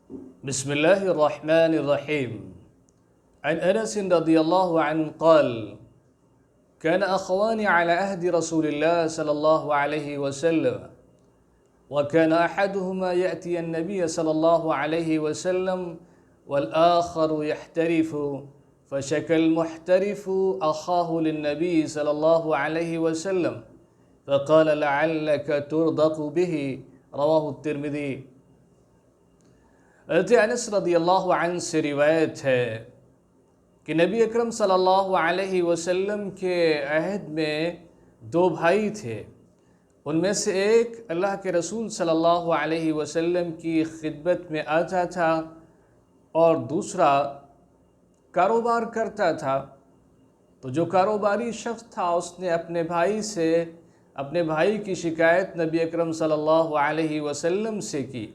بسم الله الرحمن الرحيم. عن أنس رضي الله عنه قال: كان أخوان على عهد رسول الله صلى الله عليه وسلم، وكان أحدهما يأتي النبي صلى الله عليه وسلم والآخر يحترف، فشكى المحترف أخاه للنبي صلى الله عليه وسلم فقال: لعلك ترضق به. رواه الترمذی۔ حضرت انس رضی اللہ عنہ سے روایت ہے کہ نبی اکرم صلی اللہ علیہ وسلم کے عہد میں دو بھائی تھے۔ ان میں سے ایک اللہ کے رسول صلی اللہ علیہ وسلم کی خدمت میں آتا تھا اور دوسرا کاروبار کرتا تھا۔ تو جو کاروباری شخص تھا اس نے اپنے بھائی کی شکایت نبی اکرم صلی اللہ علیہ وسلم سے کی،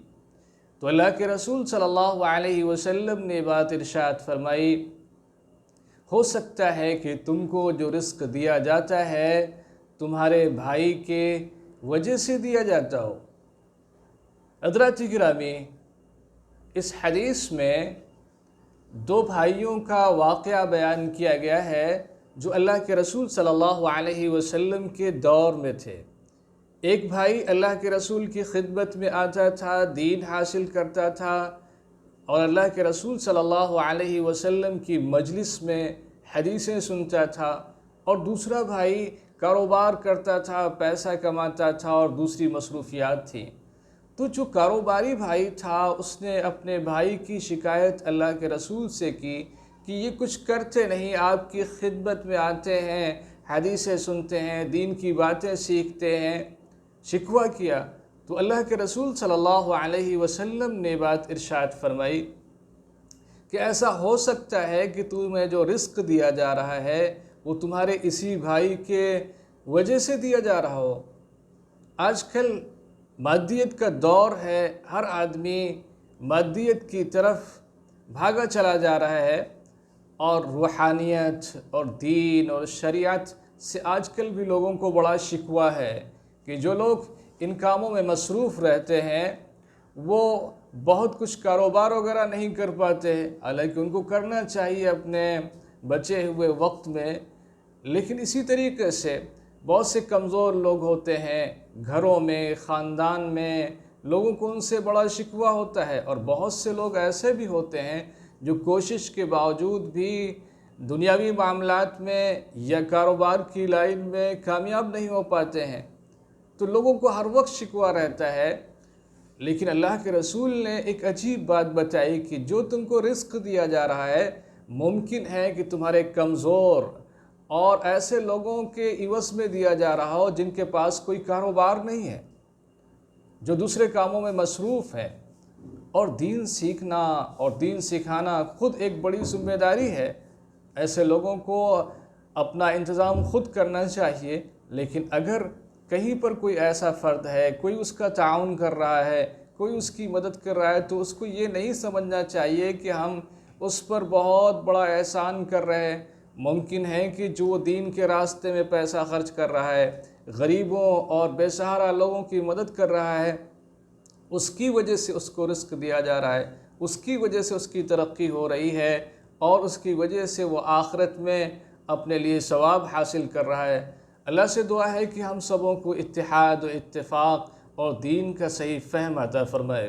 تو اللہ کے رسول صلی اللہ علیہ وسلم نے بات ارشاد فرمائی: ہو سکتا ہے کہ تم کو جو رزق دیا جاتا ہے تمہارے بھائی کے وجہ سے دیا جاتا ہو۔ حضرات گرامی، اس حدیث میں دو بھائیوں کا واقعہ بیان کیا گیا ہے جو اللہ کے رسول صلی اللہ علیہ وسلم کے دور میں تھے۔ ایک بھائی اللہ کے رسول کی خدمت میں آتا تھا، دین حاصل کرتا تھا اور اللہ کے رسول صلی اللہ علیہ وسلم کی مجلس میں حدیثیں سنتا تھا، اور دوسرا بھائی کاروبار کرتا تھا، پیسہ کماتا تھا اور دوسری مصروفیات تھیں۔ تو جو کاروباری بھائی تھا اس نے اپنے بھائی کی شکایت اللہ کے رسول سے کی کہ یہ کچھ کرتے نہیں، آپ کی خدمت میں آتے ہیں، حدیثیں سنتے ہیں، دین کی باتیں سیکھتے ہیں۔ شکوہ کیا تو اللہ کے رسول صلی اللہ علیہ وسلم نے بات ارشاد فرمائی کہ ایسا ہو سکتا ہے کہ تمہیں جو رزق دیا جا رہا ہے وہ تمہارے اسی بھائی کے وجہ سے دیا جا رہا ہو۔ آج کل مادیت کا دور ہے، ہر آدمی مادیت کی طرف بھاگا چلا جا رہا ہے، اور روحانیت اور دین اور شریعت سے آج کل بھی لوگوں کو بڑا شکوہ ہے کہ جو لوگ ان کاموں میں مصروف رہتے ہیں وہ بہت کچھ کاروبار وغیرہ نہیں کر پاتے ہیں، حالانکہ ان کو کرنا چاہیے اپنے بچے ہوئے وقت میں۔ لیکن اسی طریقے سے بہت سے کمزور لوگ ہوتے ہیں، گھروں میں، خاندان میں لوگوں کو ان سے بڑا شکوہ ہوتا ہے، اور بہت سے لوگ ایسے بھی ہوتے ہیں جو کوشش کے باوجود بھی دنیاوی معاملات میں یا کاروبار کی لائن میں کامیاب نہیں ہو پاتے ہیں۔ تو لوگوں کو ہر وقت شکوہ رہتا ہے، لیکن اللہ کے رسول نے ایک عجیب بات بتائی کہ جو تم کو رزق دیا جا رہا ہے ممکن ہے کہ تمہارے کمزور اور ایسے لوگوں کے عوض میں دیا جا رہا ہو جن کے پاس کوئی کاروبار نہیں ہے، جو دوسرے کاموں میں مصروف ہیں۔ اور دین سیکھنا اور دین سکھانا خود ایک بڑی ذمہ داری ہے، ایسے لوگوں کو اپنا انتظام خود کرنا چاہیے۔ لیکن اگر کہیں پر کوئی ایسا فرد ہے، کوئی اس کا تعاون کر رہا ہے، کوئی اس کی مدد کر رہا ہے، تو اس کو یہ نہیں سمجھنا چاہیے کہ ہم اس پر بہت بڑا احسان کر رہے ہیں۔ ممکن ہے کہ جو دین کے راستے میں پیسہ خرچ کر رہا ہے، غریبوں اور بے سہارا لوگوں کی مدد کر رہا ہے، اس کی وجہ سے اس کو رزق دیا جا رہا ہے، اس کی وجہ سے اس کی ترقی ہو رہی ہے، اور اس کی وجہ سے وہ آخرت میں اپنے لیے ثواب حاصل کر رہا ہے۔ اللہ سے دعا ہے کہ ہم سبوں کو اتحاد و اتفاق اور دین کا صحیح فہم عطا فرمائے۔